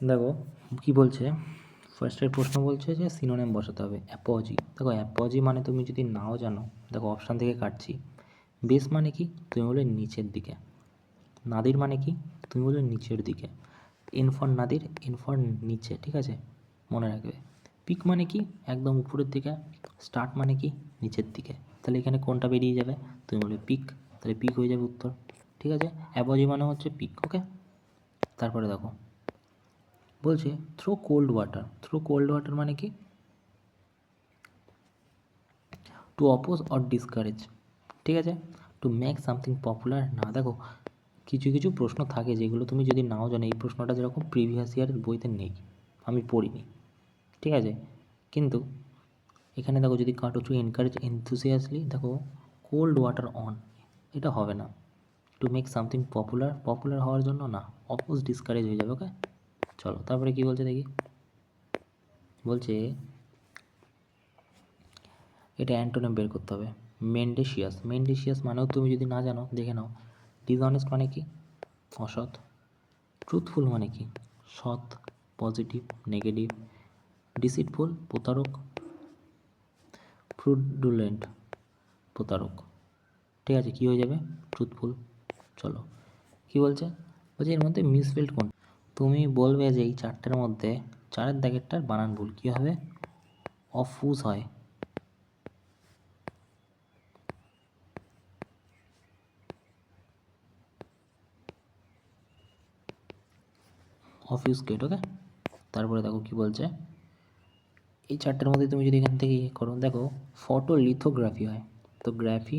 দেখো কি বলছে, ফার্স্টের প্রশ্ন বলছে যে সিনোনিম বসাতে হবে। অ্যাপোজি, দেখো অ্যাপোজি মানে তুমি যদি নাও জানো, দেখো অপশান থেকে কাটছি। বেস মানে কি, তুমি বলে নিচের দিকে। নাদির মানে কি, তুমি বলে নিচের দিকে। ইনফর নাদির, ইনফর নিচে, ঠিক আছে, মনে রাখবে। পিক মানে কি, একদম উপরের দিকে। স্টার্ট মানে কি, নিচের দিকে। তাহলে এখানে কোনটা বেরিয়ে যাবে, তুমি বলবে পিক, তাহলে পিক হয়ে যাবে উত্তর, ঠিক আছে। অ্যাপোজি মানে হচ্ছে পিক, ওকে। তারপরে দেখো বলছে throw cold water. Throw cold water মানে কি, টু অপোজ অর ডিসকারেজ, ঠিক আছে। টু মেক সামথিং পপুলার না, দেখো কিছু কিছু প্রশ্ন থাকে যেগুলো তুমি যদি নাও জানো, এই প্রশ্নটা যেরকম প্রিভিয়াস ইয়ারের বইতে নেই, আমি পড়িনি, ঠিক আছে। কিন্তু এখানে দেখো যদি কাটো টু এনকারেজ এনথুসিয়াসলি, দেখো কোল্ড ওয়াটার অন, এটা হবে না। To make something popular, popular হওয়ার জন্য না, অপোজ ডিসকারেজ হয়ে যাবে, ওকে। চলো তারপরে কি বলছে দেখি, বলছে এটা অ্যান্টোনিম বের করতে হবে। মেন্ডেশিয়াস, মেন্ডেশিয়াস মানেও তুমি যদি না জানো দেখে নাও। ডিসঅনেস্ট মানে কি, অসৎ। ট্রুথফুল মানে কি, সৎ, পজিটিভ, নেগেটিভ। ডিসিটফুল, প্রতারক। ফ্রুডুলেন্ট, প্রতারক, ঠিক আছে। কী হয়ে যাবে, ট্রুথফুল। চলো কি বলছে, বলছে এর মধ্যে মিসফিল্ড কোন, তুমি বলবে যে এই চারটের মধ্যে চারের দাগেরটার বানান ভুল, কী হবে, অফুস হয়। অফিউস্কেট, ওকে। তারপরে দেখো কি বলছে, এই চারটের মধ্যে তুমি যদি এখান থেকে ইয়ে করো, দেখো ফটো লিথোগ্রাফি হয়, তো গ্রাফি,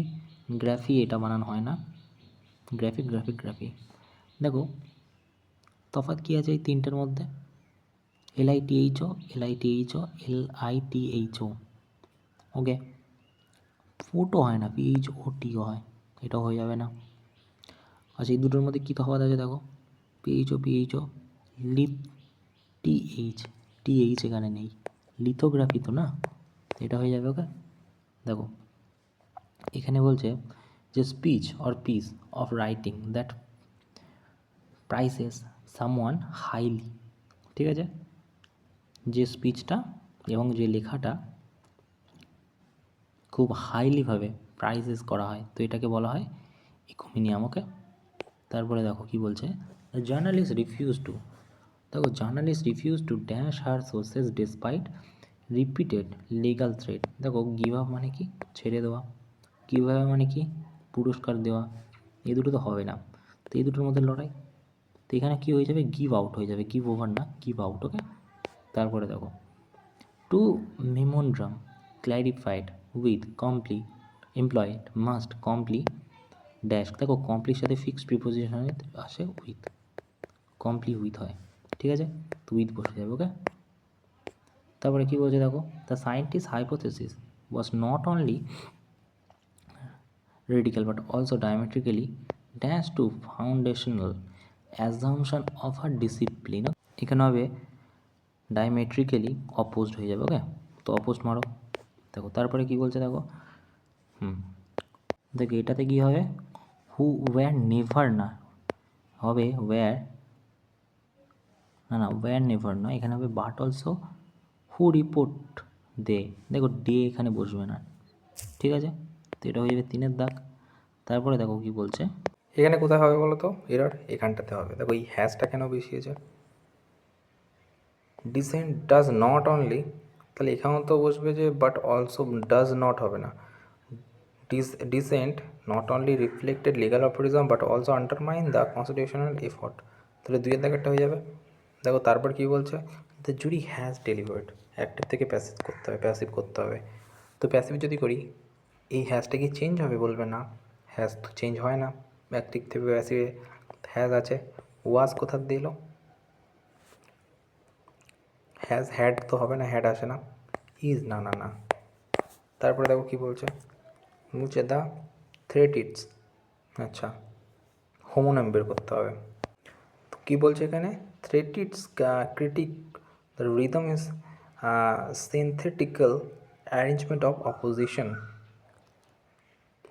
গ্রাফি এটা বানানো হয় না, গ্রাফিক, গ্রাফিক, গ্রাফি। দেখো তফাৎ কী আছে এই তিনটের মধ্যে, LITHO, LITHO, LITHO, ওকে। ফোটো হয় না, PHOTO হয়, এটাও হয়ে যাবে না। আচ্ছা এই দুটোর মধ্যে কী তফাৎ আছে দেখো, PHO, লিপ, TH এখানে নেই, লিথোগ্রাফি তো না, এটা হয়ে যাবে, ওকে। দেখো এখানে বলছে যে speech or piece of writing that prices someone highly, ঠিক আছে। যে স্পিচটা এবং যে লেখাটা খুব হাইলিভাবে প্রাইসেস করা হয়, তো এটাকে বলা হয় ইকোমিনিয়াম, ওকে। তারপরে দেখো কি বলছে, জার্নালিস্ট রিফিউজ টু, দেখো journalist refuse to dash her sources despite repeated legal threat, দেখো গিভ আপ মানে কি, ছেড়ে দেওয়া। গিভ আপ মানে কি, পুরস্কার দেওয়া। এই দুটো তো হবে না, তো এই দুটোর মধ্যে লড়াই, তো এখানে কী হয়ে যাবে, গিভ আউট হয়ে যাবে, গিভ ওভার না, গিভ আউট, ওকে। তারপরে দেখো টু মেমোন্ড্রাম clarified with comply employed must comply dash, দেখো কমপ্লির সাথে ফিক্সড প্রিপোজিশন আসে উইথ, কমপ্লি উইথ হয়, ঠিক আছে, তো উইথ বসে যাবে, ওকে। তারপরে কী বলছে দেখো, the scientist hypothesis was not only radical but also diametrically dash to foundational assumption of a discipline, এখানে হবে ডায়ামেট্রিক্যালি অপোজড হয়ে যাবে, ওকে। তো অপোজড মারো। দেখো তারপরে কি বলছে দেখো, দেখো এটাতে কি হবে, হু ওয়্যার নেভার না, হবে ওয়্যার, না ওয়্যার নেভার না, এখানে হবে বাট অলসো হু রিপোর্ট দে, দেখো ডে এখানে বসবে না, ঠিক আছে। তো এটা হয়ে যাবে 3 দাগ। তারপরে দেখো কি বলছে, এখানে কোথায় হবে বলো তো এরর, এখানটাতে হবে। দেখো এই হ্যাশটা কেন বসিয়েছে, ডিসেন্ট ডাজ নট অনলি, তাহলে এখানেও তো বসবে যে বাট অলসো ডাজ নট হবে না, dissent not only reflected legal aphorism but also undermine the constitutional effort, তাহলে 2 দাগেরটা হয়ে যাবে। দেখো তারপর কী বলছে, the jury has delivered, active থেকে প্যাসিভ করতে হবে, প্যাসিভ করতে হবে। তো প্যাসিভ যদি করি এই হ্যাশটা কি চেঞ্জ হবে, বলবে না, হ্যাশ তো চেঞ্জ হয় না, অ্যাক্টিভ থেকে প্যাসিভে হ্যাজ আছে। ওয়াজ কোথা দিয়ে এলো, হ্যাজ হ্যাড তো হবে না, হ্যাড আসে না। ইজ, না না না। তারপরে দেখো কী বলছে, বলছে দ্য থ্রেট ইটস, আচ্ছা হোমোনাম বের করতে হবে। তো কী বলছে এখানে, threat its critic the rhythm is synthetical arrangement of opposition,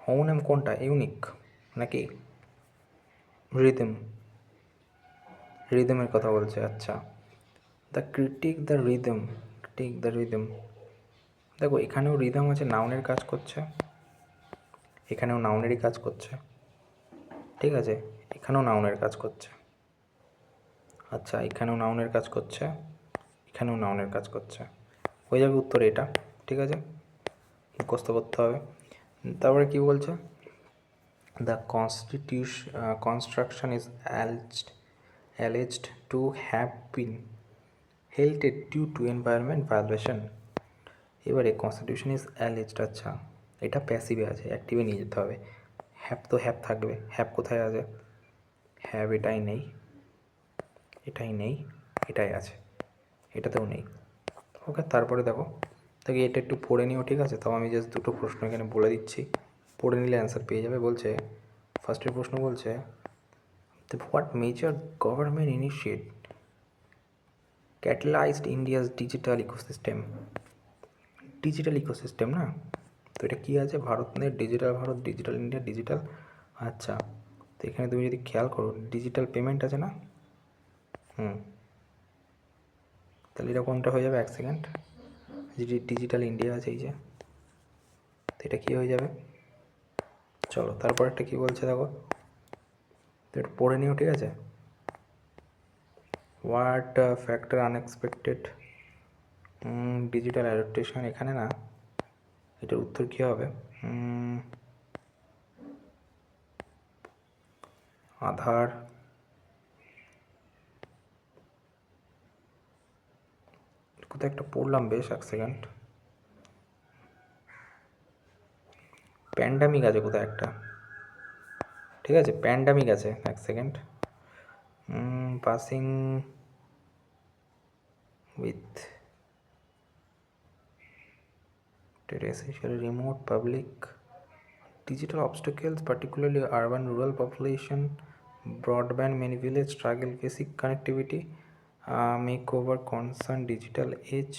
homonym কোনটা, ইউনিক নাকি রিদম, রিদমের কথা বলছে, আচ্ছা। The critic the rhythm, critic the rhythm. দেখো এখানেও রিদম আছে, নাউনের কাজ করছে, এখানেও নাউনেরই কাজ করছে, ঠিক আছে, এখানেও নাউনের কাজ করছে, আচ্ছা এখানেও নাউনের কাজ করছে, এখানেও নাউনের কাজ করছে, হয়ে যাবে উত্তর এটা, ঠিক আছে, মুখস্থ করতে হবে। তারপরে কি বলছে, the construction is alleged to have been halted due to environment violation। এবারে কনস্টিটিউশন ইজ অ্যালিজড, আচ্ছা এটা প্যাসিভে আছে, অ্যাক্টিভে নিয়ে যেতে হবে। হ্যাভ তো হ্যাভ থাকবে, হ্যাভ কোথায় আছে, হ্যাভ এটাই নেই, এটাই নেই, এটাই আছে, এটাতেও নেই, ওকে। তারপরে দেখো এটা একটু পড়ে নিও, ঠিক আছে, তাও আমি জাস্ট দুটো প্রশ্ন এখানে বলে দিচ্ছি, পড়ে নিলে অ্যান্সার পেয়ে যাবে। বলছে ফার্স্টের প্রশ্ন বলছে, what major government initiate catalyzed India's digital ecosystem। Digital ecosystem না, তো এটা কী আছে, ভারতের digital Bharat, digital India, digital, আচ্ছা তো এখানে তুমি যদি খেয়াল করো ডিজিটাল পেমেন্ট আছে না, তাহলে এটা কোনটা হয়ে যাবে, এক সেকেন্ড, যদি ডিজিটাল ইন্ডিয়া আছে এই যে, তো এটা কী হয়ে যাবে, চলো তারপর একটা কী বলছে দেখো, তো এটা পড়ে নিও, ঠিক আছে। What factor unexpected digital adaptation, এখানে না, এটার উত্তর কী হবে, আধার, কোথায় একটা পড়লাম বেশ, এক সেকেন্ড, প্যান্ডামিক আছে কোথায় একটা, ঠিক আছে প্যান্ডামিক আছে, এক second, passing with essentially remote public digital obstacles, particularly urban rural population, broadband, many village struggle basic connectivity, makeover concern digital age,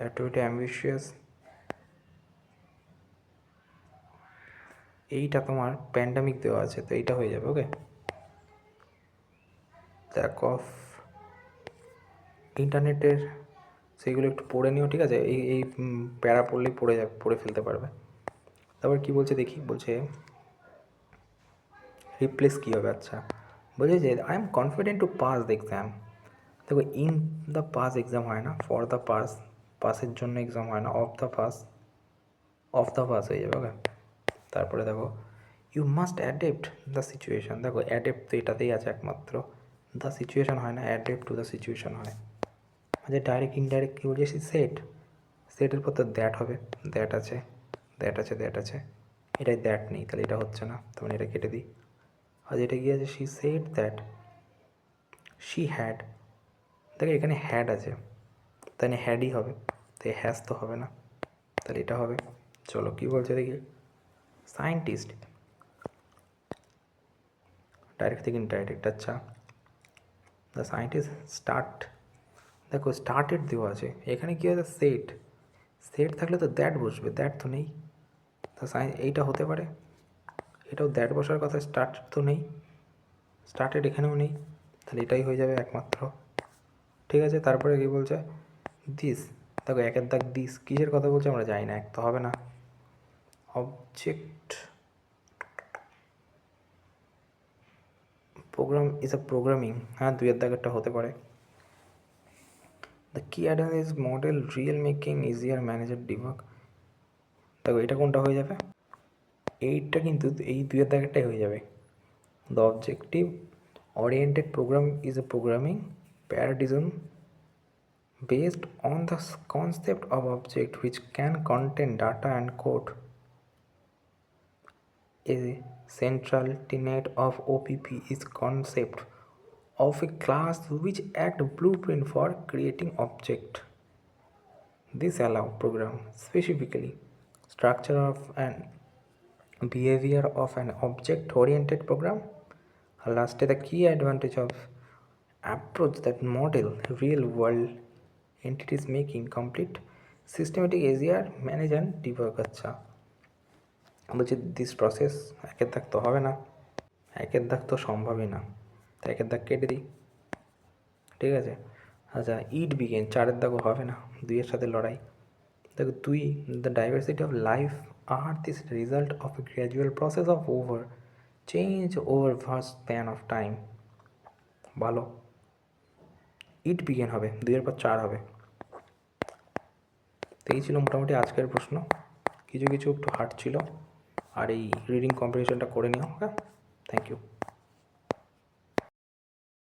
activity ambitious, এইটা তোমার প্যান্ডামিক দেওয়া আছে, তো এইটা হয়ে যাবে, ওকে। ল্যাক অফ ইন্টারনেটের, সেইগুলো একটু পড়ে নিও, ঠিক আছে, এই প্যারা পড়লেই পড়ে ফেলতে পারবে। তারপর কি বলছে দেখি, বলছে রিপ্লেস কী হবে, আচ্ছা বলছে যে I am confident to pass the exam. দেখো ইন দ্য পাস এক্সাম হয় না, ফর দ্য পাস, পাসের জন্য এক্সাম হয় না, অফ দ্য পাস হয়ে যাবে, ওকে। তারপরে দেখো you must adapt the situation, দেখো অ্যাডেপ্ট তো এটাতেই আছে একমাত্র, দ্য সিচুয়েশান হয় না, অ্যাডেপ্ট টু দ্য সিচুয়েশান হয়। আচ্ছা ডাইরেক্ট ইনডাইরেক্ট কী বলছে, সেটের পর তো দ্যাট হবে, দ্যাট আছে, এটাই দ্যাট নেই, তাহলে এটা হচ্ছে না, তখন এটা কেটে দিই। আর যেটা কি আছে, she said that she had, দেখো এখানে হ্যাড আছে, তাহলে হ্যাডই হবে, তো হ্যাজ তো হবে না, তাহলে এটা হবে। চলো কী বলছে দেখি, সায়েন্টিস্ট, ডাইরেক্ট থেকে ইনডাইরেক্ট, আচ্ছা দ্য সায়েন্টিস্ট স্টার্ট, দেখো স্টার্টেড দেওয়া আছে, এখানে কী আছে, সেট থাকলে তো দ্যাট বসবে, দ্যাট তো নেই, তা এইটা হতে পারে, এটাও দ্যাট বসার কথা, স্টার্ট তো নেই, স্টার্টেড এখানেও নেই, তাহলে এটাই হয়ে যাবে একমাত্র, ঠিক আছে। তারপরে কী বলছে, দিস, দেখো একের দাগ দিস, কিসের কথা বলছে আমরা জানি না, এক তো হবে না, object programme is a programming, হ্যাঁ দুইয়ের দাগেরটা হতে পারে। দ্য কি advance model real making easier manager debug, দেখো এটা কোনটা হয়ে যাবে, এইটা কিন্তু এই দুইয়ের দাগেরটাই হয়ে যাবে। The objective oriented program is a programming paradigm based on the concept of object which can contain data and code. A central tenet of OPP is concept of a class which act blueprint for creating object. This allow program specifically structure of an behavior of an object oriented program. Lastly, the key advantage of approach that model real world entities making complete systematic easier manage and debug, আচ্ছা বলছি this process, একের দাগ তো হবে না, একের দাগ তো সম্ভবই না, তো একের দাগ কেটে দিই, ঠিক আছে। আচ্ছা ইট বিগেন, 4 দাগও হবে না, 2 সাথে লড়াই। দেখো 2, the diversity of life earth is result of A gradual process of change over vast span of time. ভালো, ইট বিগেন হবে, 2 পর 4 হবে। তো এই ছিল মোটামুটি আজকের প্রশ্ন, কিছু কিছু একটু হার্ড ছিল। আর এই রিডিং কম্পিটিশনটা করে নিও। ওকে, থ্যাংক ইউ।